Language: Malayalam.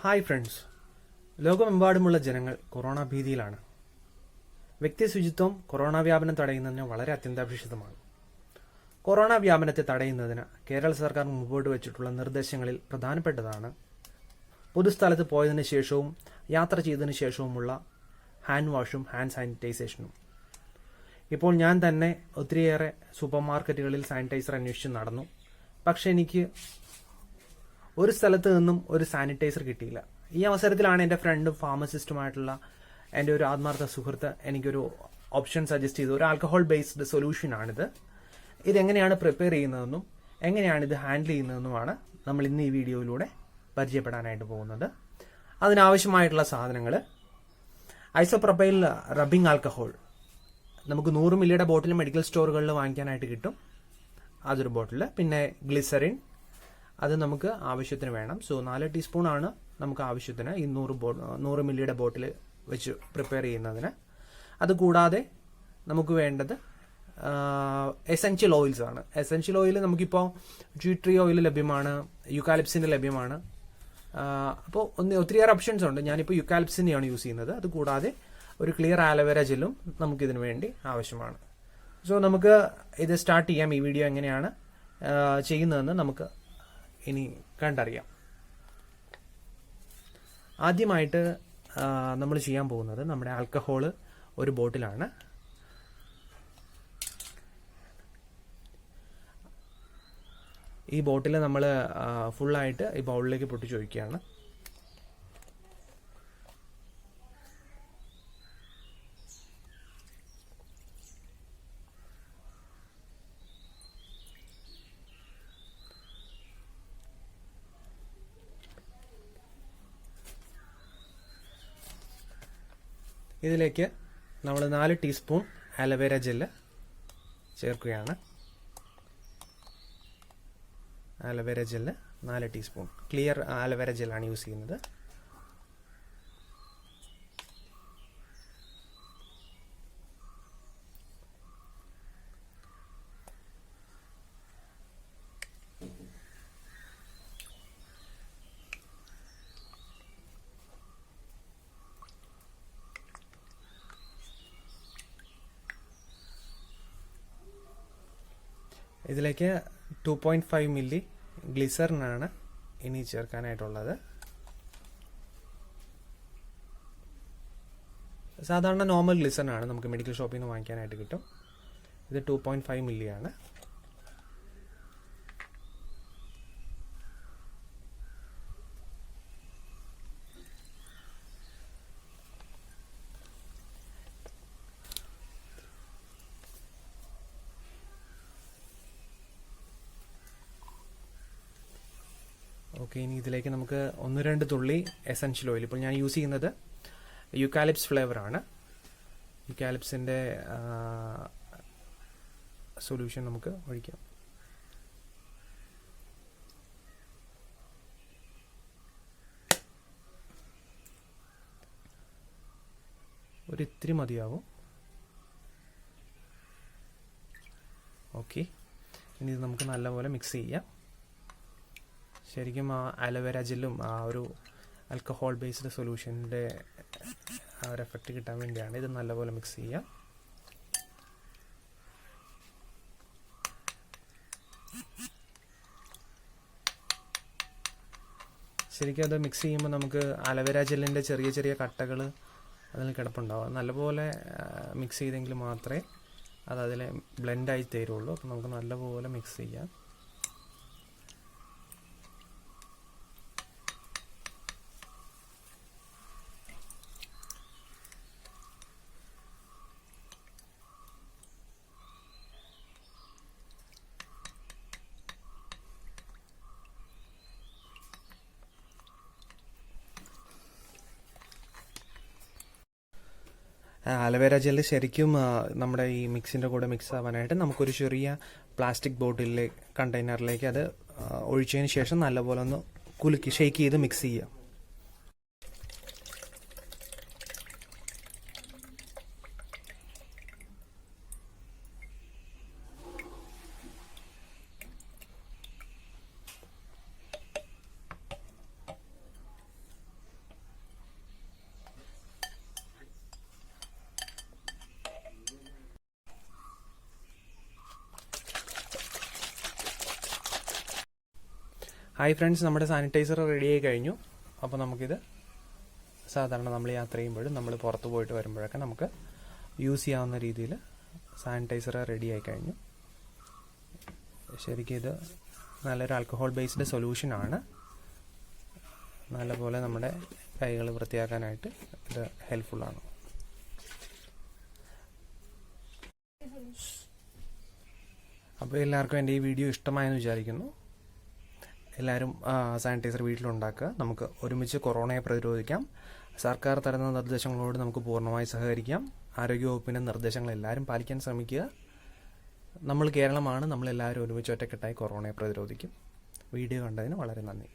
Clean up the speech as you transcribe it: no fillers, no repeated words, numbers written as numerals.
ഹായ് ഫ്രണ്ട്സ്, ലോകമെമ്പാടുമുള്ള ജനങ്ങൾ കൊറോണ ഭീതിയിലാണ്. വ്യക്തി ശുചിത്വം കൊറോണ വ്യാപനം തടയുന്നതിന് വളരെ അത്യന്താപേക്ഷിതമാണ്. കൊറോണ വ്യാപനത്തെ തടയുന്നതിന് കേരള സർക്കാർ മുമ്പോട്ട് വെച്ചിട്ടുള്ള നിർദ്ദേശങ്ങളിൽ പ്രധാനപ്പെട്ടതാണ് പൊതുസ്ഥലത്ത് പോയതിനു ശേഷവും യാത്ര ചെയ്തതിനു ശേഷവുമുള്ള ഹാൻഡ് വാഷും ഹാൻഡ് സാനിറ്റൈസേഷനും. ഇപ്പോൾ ഞാൻ തന്നെ ഒത്തിരിയേറെ സൂപ്പർ മാർക്കറ്റുകളിൽ സാനിറ്റൈസർ അന്വേഷിച്ച് നടന്നു. പക്ഷെ എനിക്ക് ഒരു സ്ഥലത്ത് നിന്നും ഒരു സാനിറ്റൈസർ കിട്ടിയില്ല. ഈ അവസരത്തിലാണ് എൻ്റെ ഫ്രണ്ടും ഫാർമസിസ്റ്റുമായിട്ടുള്ള എൻ്റെ ഒരു ആത്മാർത്ഥ സുഹൃത്ത് എനിക്കൊരു ഓപ്ഷൻ സജസ്റ്റ് ചെയ്തു. ഒരു ആൽക്കഹോൾ ബേസ്ഡ് സൊല്യൂഷനാണിത്. ഇതെങ്ങനെയാണ് പ്രിപ്പയർ ചെയ്യുന്നതെന്നും എങ്ങനെയാണ് ഇത് ഹാൻഡിൽ ചെയ്യുന്നതെന്നുമാണ് നമ്മൾ ഇന്ന് ഈ വീഡിയോയിലൂടെ പരിചയപ്പെടാനായിട്ട് പോകുന്നത്. അതിനാവശ്യമായിട്ടുള്ള സാധനങ്ങൾ: ഐസോപ്രൊപ്പൈൽ റബ്ബിംഗ് ആൽക്കഹോൾ നമുക്ക് 100 മില്ലിയുടെ ബോട്ടിൽ മെഡിക്കൽ സ്റ്റോറുകളിൽ വാങ്ങിക്കാനായിട്ട് കിട്ടും. അതൊരു ബോട്ടിൽ. പിന്നെ ഗ്ലിസറിൻ, അത് നമുക്ക് ആവശ്യത്തിന് വേണം. 4 ടീസ്പൂൺ ആണ് നമുക്ക് ആവശ്യത്തിന് ഈ 100 മില്ലിയുടെ ബോട്ടിൽ വെച്ച് പ്രിപ്പയർ ചെയ്യുന്നതിന്. അതുകൂടാതെ നമുക്ക് വേണ്ടത് എസെൻഷ്യൽ ഓയിൽസ് ആണ്. എസെൻഷ്യൽ ഓയിൽ നമുക്കിപ്പോൾ ട്രീ ട്രീ ഓയിൽ ലഭ്യമാണ്, യുക്കാലിപ്സിൻ്റെ ലഭ്യമാണ്. അപ്പോൾ ഒത്തിരിയേറെ ഓപ്ഷൻസ് ഉണ്ട്. ഞാനിപ്പോൾ യുക്കാലിപ്സിനെയാണ് യൂസ് ചെയ്യുന്നത്. അതുകൂടാതെ ഒരു ക്ലിയർ ആലോവേര ജെല്ലും നമുക്കിതിനു വേണ്ടി ആവശ്യമാണ്. നമുക്ക് ഇത് സ്റ്റാർട്ട് ചെയ്യാം. ഈ വീഡിയോ എങ്ങനെയാണ് ചെയ്യുന്നതെന്ന് നമുക്ക് ഇനി കണ്ടറിയാം. ആദ്യമായിട്ട് നമ്മൾ ചെയ്യാൻ പോകുന്നത് നമ്മുടെ ആൽക്കഹോള് ഒരു ബോട്ടിലാണ്. ഈ ബോട്ടിൽ നമ്മൾ ഫുള്ളായിട്ട് ഈ ബൗളിലേക്ക് പൊട്ടിച്ച് ഒഴിക്കുകയാണ്. ഇതിലേക്ക് നമ്മൾ 4 ടീസ്പൂൺ ആലോവേര ജെല്ല് ചേർക്കുകയാണ്. Aloe vera gel 4 teaspoon clear aloe vera ജെല്ലാണ് യൂസ് ചെയ്യുന്നത്. ഇതിലേക്ക് 2.5 മില്ലി ഗ്ലിസറിനാണ് ഇനി ചേർക്കാനായിട്ടുള്ളത്. സാധാരണ നോർമൽ ഗ്ലിസറിനാണ് നമുക്ക് മെഡിക്കൽ ഷോപ്പിൽ നിന്ന് വാങ്ങിക്കാനായിട്ട് കിട്ടും. ഇത് 2.5 മില്ലിയാണ്. ഓക്കെ, ഇനി ഇതിലേക്ക് നമുക്ക് 1-2 തുള്ളി എസെൻഷ്യൽ ഓയിൽ. ഇപ്പോൾ ഞാൻ യൂസ് ചെയ്യുന്നത് യുക്കാലിപ്സ് ഫ്ലേവറാണ്. യുക്കാലിപ്സിൻ്റെ സൊല്യൂഷൻ നമുക്ക് ഒഴിക്കാം. ഒരിത്തിരി മതിയാവും. ഓക്കെ, ഇനി ഇത് നമുക്ക് നല്ലപോലെ മിക്സ് ചെയ്യാം. ശരിക്കും ആ ആലോവേര ജെല്ലും ആ ഒരു ആൽക്കഹോൾ ബേസ്ഡ് സൊല്യൂഷൻ്റെ ആ ഒരു എഫക്റ്റ് കിട്ടാൻ വേണ്ടിയാണ്. ഇത് നല്ലപോലെ മിക്സ് ചെയ്യാം. ശരിക്കും അത് മിക്സ് ചെയ്യുമ്പോൾ നമുക്ക് ആലോവേര ജെല്ലിൻ്റെ ചെറിയ ചെറിയ കട്ടകൾ അതിൽ കിടപ്പുണ്ടാവും. നല്ലപോലെ മിക്സ് ചെയ്തെങ്കിൽ മാത്രമേ അത് അതിൽ ബ്ലെൻഡായി തരുള്ളൂ. അപ്പോൾ നമുക്ക് നല്ലപോലെ മിക്സ് ചെയ്യാം. ആലോവേര ജെല്ല് ശരിക്കും നമ്മുടെ ഈ മിക്സിൻ്റെ കൂടെ മിക്സ് ആവാനായിട്ട് നമുക്കൊരു ചെറിയ പ്ലാസ്റ്റിക് ബോട്ടിലേക്ക് കണ്ടെയ്നറിലേക്ക് അത് ഒഴിച്ചതിന് ശേഷം നല്ലപോലെ ഒന്ന് കുലുക്കി ഷെയ്ക്ക് ചെയ്ത് മിക്സ് ചെയ്യുക. ഹായ് ഫ്രണ്ട്സ്, നമ്മുടെ സാനിറ്റൈസർ റെഡി ആയി കഴിഞ്ഞു. അപ്പോൾ നമുക്കിത് സാധാരണ നമ്മൾ യാത്ര ചെയ്യുമ്പോഴും നമ്മൾ പുറത്ത് പോയിട്ട് വരുമ്പോഴൊക്കെ നമുക്ക് യൂസ് ചെയ്യാവുന്ന രീതിയിൽ സാനിറ്റൈസർ റെഡി ആയി കഴിഞ്ഞു. ശരിക്കും ഇത് നല്ലൊരു ആൽക്കഹോൾ ബേസ്ഡ് സൊല്യൂഷനാണ്. നല്ലപോലെ നമ്മുടെ കൈകൾ വൃത്തിയാക്കാനായിട്ട് ഇത് ഹെൽപ്ഫുള്ളാണ്. അപ്പോൾ എല്ലാവർക്കും എൻ്റെ ഈ വീഡിയോ ഇഷ്ടമായെന്ന് വിചാരിക്കുന്നു. എല്ലാവരും സാനിറ്റൈസർ വീട്ടിലുണ്ടാക്കുക. നമുക്ക് ഒരുമിച്ച് കൊറോണയെ പ്രതിരോധിക്കാം. സർക്കാർ തരുന്ന നിർദ്ദേശങ്ങളോട് നമുക്ക് പൂർണ്ണമായി സഹകരിക്കാം. ആരോഗ്യവകുപ്പിൻ്റെ നിർദ്ദേശങ്ങൾ എല്ലാവരും പാലിക്കാൻ ശ്രമിക്കുക. നമ്മൾ കേരളമാണ്, നമ്മളെല്ലാവരും ഒരുമിച്ച് ഒറ്റക്കെട്ടായി കൊറോണയെ പ്രതിരോധിക്കും. വീഡിയോ കണ്ടതിന് വളരെ നന്ദി.